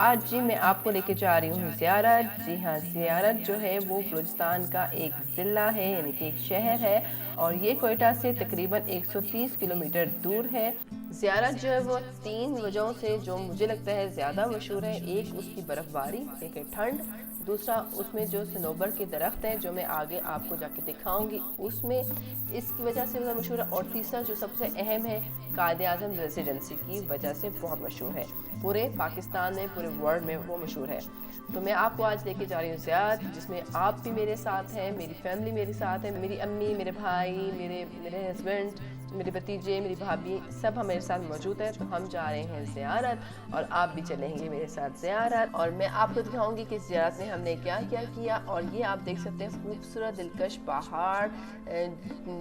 आज जी मैं आपको लेके जा रही हूँ ज़ियारत। जी हाँ, ज़ियारत जो है वो बलूचिस्तान का एक ज़िला है, यानी कि एक शहर है और ये कोयटा से तकरीबन 130 किलोमीटर दूर है। ज़ियारत जो है वो 3 वजहों से जो मुझे लगता है ज़्यादा मशहूर है। एक उसकी बर्फ़बारी, एक है ठंड, दूसरा उसमें जो सनोबर के दरख्त हैं जो मैं आगे आपको जाके दिखाऊंगी उसमें इसकी वजह से ज़्यादा मशहूर है। और तीसरा जो सबसे अहम है, कायद आज़म रेजिडेंसी की वजह से बहुत मशहूर है। पूरे पाकिस्तान में, पूरे वर्ल्ड में वो मशहूर है। तो मैं आपको आज लेके जा रही हूँ ज़ियारत, जिसमें आप भी मेरे साथ हैं, मेरी फैमिली मेरे साथ है, मेरी अम्मी, मेरे भाई, मेरे हस्बैंड, मेरे भतीजे, मेरी भाभी, सब हमारे साथ मौजूद है। तो हम जा रहे हैं ज़ियारत और आप भी चलेंगे मेरे साथ ज़ियारत और मैं आपको दिखाऊंगी कि ज़ियारत में हमने क्या क्या किया। और ये आप देख सकते हैं खूबसूरत दिलकश पहाड़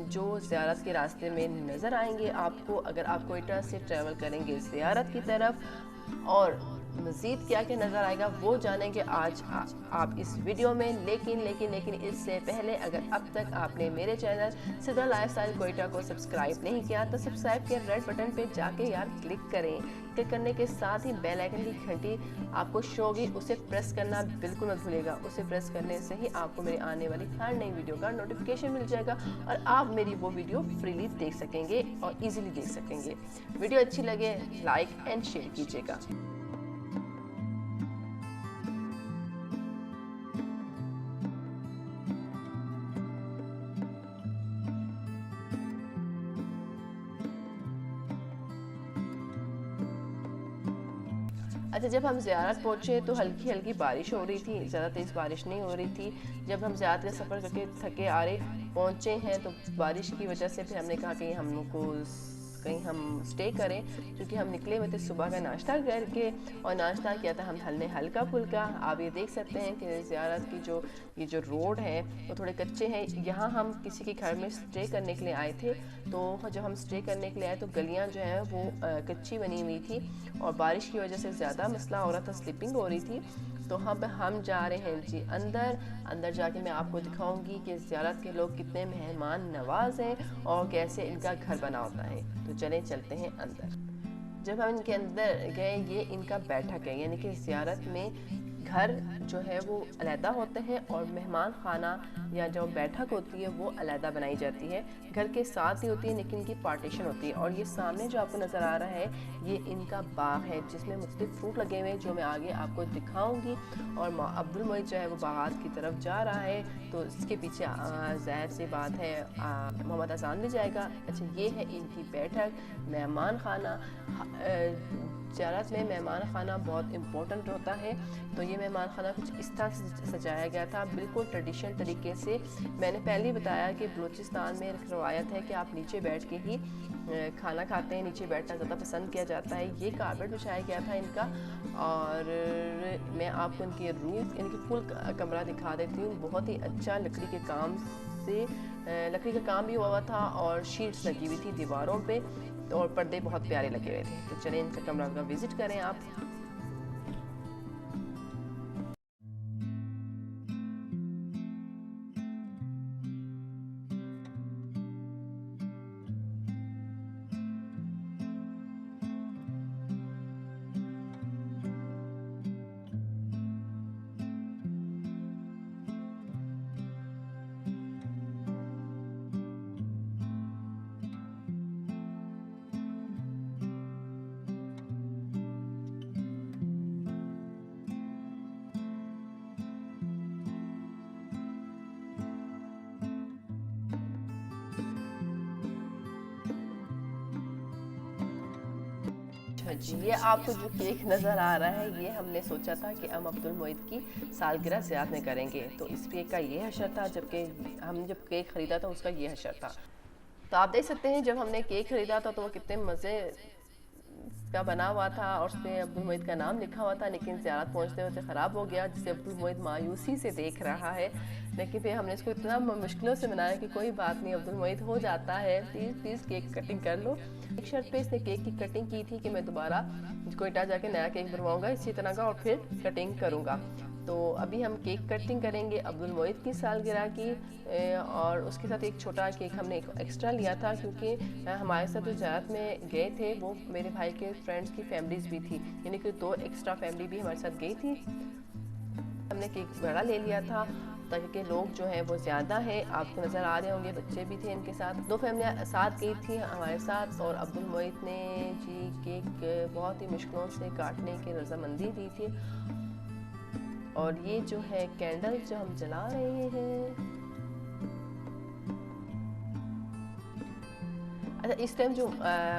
जो ज़ियारत के रास्ते में नज़र आएंगे आपको अगर आप कोयटा से ट्रैवल करेंगे ज़ियारत की तरफ। और मज़ीद क्या क्या नज़र आएगा वो जानेंगे आज आप इस वीडियो में। लेकिन इससे पहले अगर अब तक आपने मेरे चैनल सिद्रा लाइफस्टाइल कोयटा को सब्सक्राइब नहीं किया तो सब्सक्राइब के रेड बटन पे जाके यार क्लिक करें। क्लिक करने के साथ ही बेल आइकन की घंटी आपको शो होगी, उसे प्रेस करना बिल्कुल मत भूलिएगा। उसे प्रेस करने से ही आपको मेरी आने वाली हर नई वीडियो का नोटिफिकेशन मिल जाएगा और आप मेरी वो वीडियो फ्रीली देख सकेंगे और इजीली देख सकेंगे। वीडियो अच्छी लगे लाइक एंड शेयर कीजिएगा। अच्छा, जब हम ज़ियारत पहुँचे तो हल्की हल्की बारिश हो रही थी, ज़्यादा तेज़ बारिश नहीं हो रही थी। जब हम ज़ियारत का सफ़र करके थके आ रहे पहुँचे हैं तो बारिश की वजह से फिर हमने कहा कि कहीं हम स्टे करें, क्योंकि हम निकले हुए थे सुबह का नाश्ता करके और नाश्ता किया था हमने हल्का फुल्का। आप ये देख सकते हैं कि ज़ियारत की ये जो रोड है वो थोड़े कच्चे हैं। यहाँ हम किसी के घर में स्टे करने के लिए आए थे, तो जब हम स्टे करने के लिए आए तो गलियाँ जो हैं वो कच्ची बनी हुई थी और बारिश की वजह से ज़्यादा मसला हो रहा था, स्लिपिंग हो रही थी। तो हम जा रहे हैं जी अंदर जाके मैं आपको दिखाऊंगी कि ज़ियारत के लोग कितने मेहमान नवाज हैं और कैसे इनका घर बना होता है। तो चलते हैं अंदर। जब हम इनके अंदर गए, ये इनका बैठक है, यानी कि ज़ियारत में घर जो है वो अलहदा होते हैं और मेहमान खाना या जो बैठक होती है वो अलहदा बनाई जाती है। घर के साथ ही होती है लेकिन इनकी पार्टीशन होती है। और ये सामने जो आपको नज़र आ रहा है ये इनका बाग है जिसमें मुख्तलिफ फ्रूट लगे हुए हैं जो मैं आगे आपको दिखाऊंगी। और अब्दुल मोइद जो है वो बागात की तरफ जा रहा है, तो इसके पीछे ज़ाहिर सी बात है मोहम्मद अजान भी जाएगा। अच्छा, ये है इनकी बैठक, मेहमान खाना। ज़ियारत में मेहमान खाना बहुत इम्पोर्टेंट होता है। तो ये मेहमान खाना कुछ इस तरह से सजाया गया था, बिल्कुल ट्रेडिशनल तरीके से। मैंने पहले ही बताया कि बलूचिस्तान में एक रवायत है कि आप नीचे बैठ के ही खाना खाते हैं, नीचे बैठना ज़्यादा पसंद किया जाता है। ये कारपेट बिछाया गया था इनका। और मैं आपको इनकी रूफ, इनकी फुल कमरा दिखा देती हूँ। बहुत ही अच्छा लकड़ी के काम से लकड़ी का काम भी हुआ था और शीट्स लगी हुई थी दीवारों पे और पर्दे बहुत प्यारे लगे हुए थे। तो चलें इनका कमरा का विज़िट करें आप। जी, ये आपको जो केक नज़र आ रहा है ये हमने सोचा था कि हम अब्दुल मोइद की सालगिरह ज़ियारत में करेंगे, तो इस केक का ये हशर था। जबकि हम जब केक ख़रीदा था उसका ये हशर था। तो आप देख सकते हैं जब हमने केक ख़रीदा था तो वो कितने मज़े का बना हुआ था और उस पर अब्दुल मोइद का नाम लिखा हुआ था, लेकिन ज़ियारत पहुंचते पहुंचते ख़राब हो गया, जिसे अब्दुल मोइद मायूसी से देख रहा है। लेकिन फिर हमने इसको इतना मुश्किलों से बनाया कि कोई बात नहीं, अब्दुल मोइद हो जाता है, प्लीज़ केक कटिंग कर लो। एक शर्त पे इसने केक की कटिंग की थी कि मैं दोबारा कोयटा जाके नया केक बनवाऊंगा इसी तरह का और फिर कटिंग करूंगा। तो अभी हम केक कटिंग करेंगे अब्दुल मोइद की सालगिरह की, और उसके साथ एक छोटा केक हमने एक्स्ट्रा लिया था क्योंकि हमारे साथ जो ज़ियारत में गए थे वो मेरे भाई के फ्रेंड्स की फैमिलीज़ भी थी, यानी कि 2 एक्स्ट्रा फैमिली भी हमारे साथ गई थी। हमने केक बड़ा ले लिया था ताकि लोग जो है वो ज़्यादा है, आपको नज़र आ रहे होंगे, बच्चे भी थे इनके साथ। 2 फैमिलियाँ साथ गई थी हमारे साथ, और अब्दुल मोइद ने जी केक बहुत ही मुश्किलों से काटने की रजामंदी दी थी। और ये जो है कैंडल जो हम जला रहे हैं, अच्छा इस टाइम जो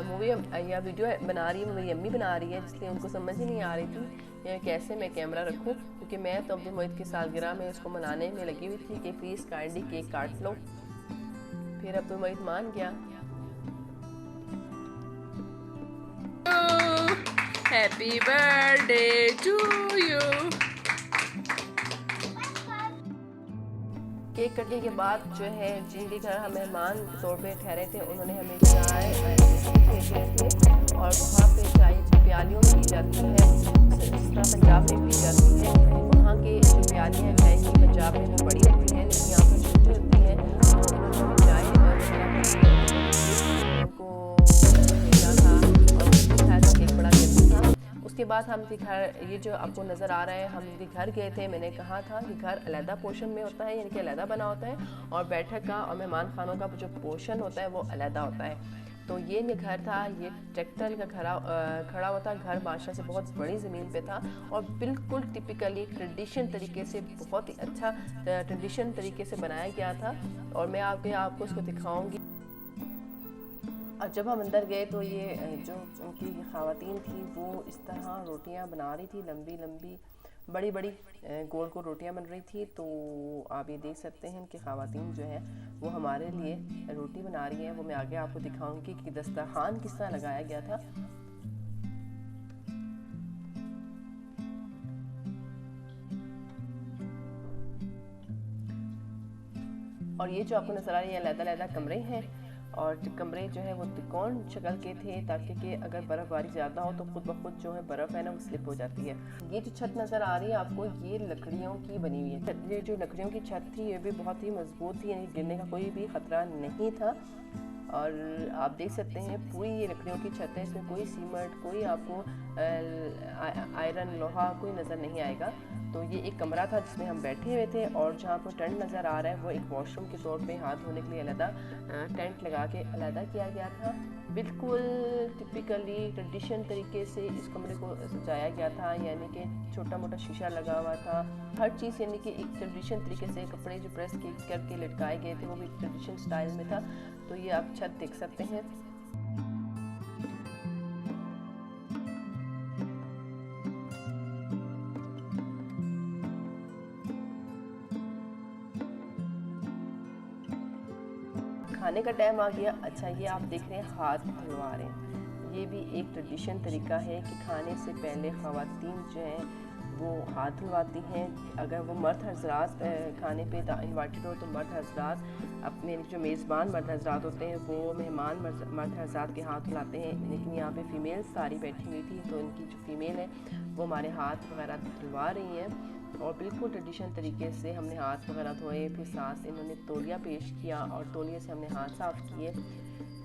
मूवी या वीडियो बना रही है वो मेरी अम्मी बना रही है, इसलिए उनको समझ ही नहीं आ रही थी कैसे मैं कैमरा रखूं, क्योंकि मैं तो अब्दुल मोइद की सालगिरह में उसको मनाने में लगी हुई थी कि प्लीज़ काइंडली केक काट लो। फिर अब्दुल मोइद मान गया। Happy birthday to you. Cake कटने के बाद जो है जिनके घर हम मेहमान तौर पे ठहरे थे उन्होंने हमें चाय थे और वहाँ पे चाय प्यालियों में पी जाती है, जिस तरह पंजाब में पी जाती है। वहाँ के जो प्यालियाँ हैं चाय की पंजाब में वो बड़ी होती हैं, लेकिन यहाँ पर छोटी होती हैं। तो इन्होंने हमें चाय उनको भेजा था और केक बड़ा टेस्टी था। उसके बाद हम घर, ये जो आपको नज़र आ रहा है, हम घर गए थे। मैंने कहा था कि घर अलहदा पोर्शन में होता है, यानी कि अलहदा बना होता है, और बैठक का और मेहमान खानों का जो पोर्शन होता है वो अलहदा होता है। तो ये घर था, ये ट्रैक्टर का खड़ा हुआ था। घर बादशाह से बहुत बड़ी ज़मीन पे था और बिल्कुल टिपिकली ट्रेडिशन तरीके से, बहुत ही अच्छा ट्रेडिशन तरीके से बनाया गया था, और मैं आपको उसको दिखाऊंगी। और जब हम अंदर गए तो ये जो उनकी ख़वातीन थी वो इस तरह रोटियां बना रही थी, लंबी लंबी बड़ी बड़ी गोल गोल रोटियां बन रही थी। तो आप ये देख सकते हैं कि ख़वातीन जो है वो हमारे लिए रोटी बना रही हैं। वो मैं आगे आपको दिखाऊंगी कि दस्तरखान किस तरह लगाया गया था। और ये जो आपको नज़र आ रही है अलग-अलग कमरे हैं, और कमरे जो है वो त्रिकोण शक्ल के थे ताकि कि अगर बर्फ़बारी ज़्यादा हो तो खुद ब खुद जो है बर्फ़ है ना वो स्लिप हो जाती है। ये जो छत नज़र आ रही है आपको, ये लकड़ियों की बनी हुई है। ये जो लकड़ियों की छत थी ये भी बहुत ही मजबूत थी, यानी गिरने का कोई भी ख़तरा नहीं था। और आप देख सकते हैं पूरी ये लकड़ियों की छत है, इसमें कोई सीमेंट, कोई आपको आयरन लोहा कोई नज़र नहीं आएगा। तो ये एक कमरा था जिसमें हम बैठे हुए थे, और जहाँ पर टेंट नज़र आ रहा है वो एक वॉशरूम के तौर पे हाथ धोने के लिए अलग टेंट लगा के अलग किया गया था। बिल्कुल टिपिकली ट्रेडिशन तरीके से इस कमरे को सजाया गया था, यानी कि छोटा मोटा शीशा लगा हुआ था, हर चीज़ यानी कि एक ट्रेडिशन तरीके से। कपड़े जो प्रेस करके लटकाए गए थे वो भी ट्रेडिशन स्टाइल में था। तो ये आप छत देख सकते हैं। खाने का टाइम आ गया। अच्छा ये आप देख रहे हैं हाथ धुलवा रहे हैं, ये भी एक ट्रेडिशन तरीका है कि खाने से पहले ख़वातीन जो हैं वो हाथ धुलवाती हैं। अगर वो मर्द हजरात खाने पे इन्वाइटेड हो तो मर्द हजरात अपने जो मेज़बान मर्द हजरात होते हैं वो मेहमान मर्द हजरात के हाथ धुलाते हैं। लेकिन यहाँ पे फ़ीमेल सारी बैठी हुई थी, तो इनकी जो फ़ीमेल है वो हमारे हाथ वगैरह धुलवा रही हैं, और बिल्कुल ट्रेडिशन तरीके से हमने हाथ वगैरह धोए। फिर साथ इन्होंने तौलिया पेश किया और तौलिए से हमने हाथ साफ़ किए।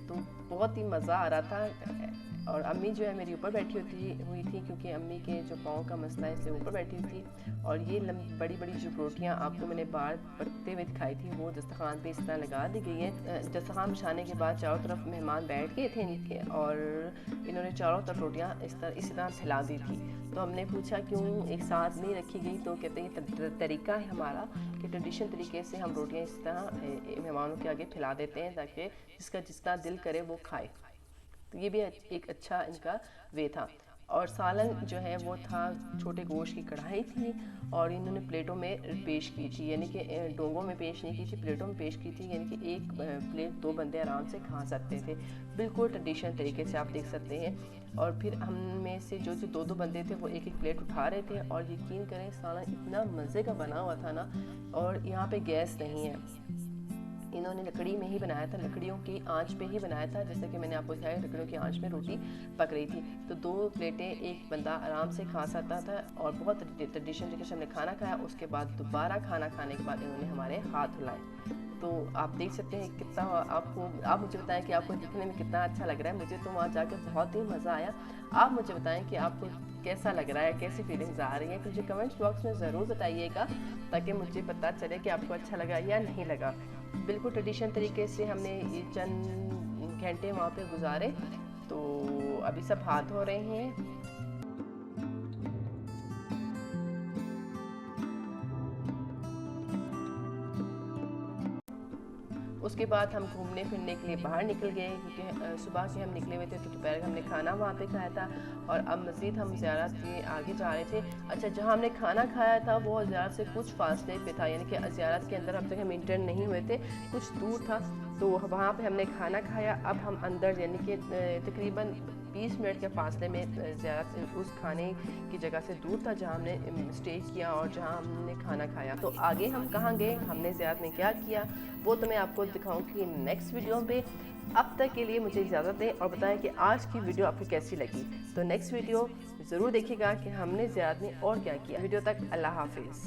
तो बहुत ही मज़ा आ रहा था। और अम्मी जो है मेरी ऊपर बैठी हुई थी क्योंकि अम्मी के जो पाँव का मसला है इसलिए ऊपर बैठी हुई थी। और ये बड़ी बड़ी जो रोटियाँ आपको मैंने बाहर पकते हुए दिखाई थी वो दस्तरखान पे इस तरह लगा दी गई है। दस्तरखान बिछाने के बाद चारों तरफ मेहमान बैठ गए थे इनके, और इन्होंने चारों तरफ रोटियाँ इसी तरह फैला दी थी। तो हमने पूछा क्यों एक साथ नहीं रखी गई, तो कहते हैं ये तरीका है हमारा कि ट्रेडिशन तरीके से हम रोटियाँ इस तरह मेहमानों के आगे फैला देते हैं ताकि जिसका जितना दिल करे वो खाए। तो ये भी एक अच्छा इनका वे था। और सालन जो है वो था, छोटे गोश्त की कढ़ाई थी और इन्होंने प्लेटों में पेश की थी, यानी कि डोंगों में पेश नहीं की थी, प्लेटों में पेश की थी, यानी कि एक प्लेट 2 बंदे आराम से खा सकते थे। बिल्कुल ट्रेडिशन तरीके से आप देख सकते हैं। और फिर हम में से जो 2 बंदे थे वो एक प्लेट उठा रहे थे, और यकीन करें सालन इतना मज़े का बना हुआ था ना। और यहाँ पे गैस नहीं है, इन्होंने लकड़ी में ही बनाया था, लकड़ियों की आंच पे ही बनाया था। जैसे कि मैंने आपको दिखाया लकड़ियों की आंच में रोटी पक रही थी। तो 2 प्लेटें एक बंदा आराम से खा सकता था और बहुत ट्रेडिशनल तरीके से हमने खाना खाया। उसके बाद दोबारा खाना खाने के बाद इन्होंने हमारे हाथ धुलाए। तो आप देख सकते हैं कितना आप मुझे बताएं कि आपको दिखने में कितना अच्छा लग रहा है। मुझे तो वहाँ जाकर बहुत ही मज़ा आया। आप मुझे बताएं कि आपको कैसा लग रहा है, कैसी फीलिंग्स आ रही हैं। मुझे कमेंट्स बॉक्स में ज़रूर बताइएगा ताकि मुझे पता चले कि आपको अच्छा लगा या नहीं लगा। बिल्कुल ट्रेडिशनल तरीके से हमने ये चंद घंटे वहाँ पे गुजारे। तो अभी सब हाथ धो रहे हैं। उसके बाद हम घूमने फिरने के लिए बाहर निकल गए क्योंकि सुबह के हम निकले हुए थे तो दोपहर का हमने खाना वहाँ पे खाया था और अब मज़ीद हम ज़ियारत के आगे जा रहे थे। अच्छा, जहाँ हमने खाना खाया था वो ज़ियारत से कुछ फासले पे था, यानी कि ज़ियारत के अंदर अब तक हम इंटर नहीं हुए थे, कुछ दूर था। तो वहाँ पे हमने खाना खाया। अब हम अंदर यानी कि तकरीबन 20 मिनट के फासले में ज़ियारत उस खाने की जगह से दूर था जहाँ हमने स्टे किया और जहाँ हमने खाना खाया। तो आगे हम कहाँ गए, हमने ज़ियारत में क्या किया, वो तो मैं आपको दिखाऊंगी नेक्स्ट वीडियो पे। अब तक के लिए मुझे इजाज़त दें और बताएं कि आज की वीडियो आपको कैसी लगी। तो नेक्स्ट वीडियो ज़रूर देखिएगा कि हमने ज़ियारत में और क्या किया। वीडियो तक अल्लाह हाफिज़।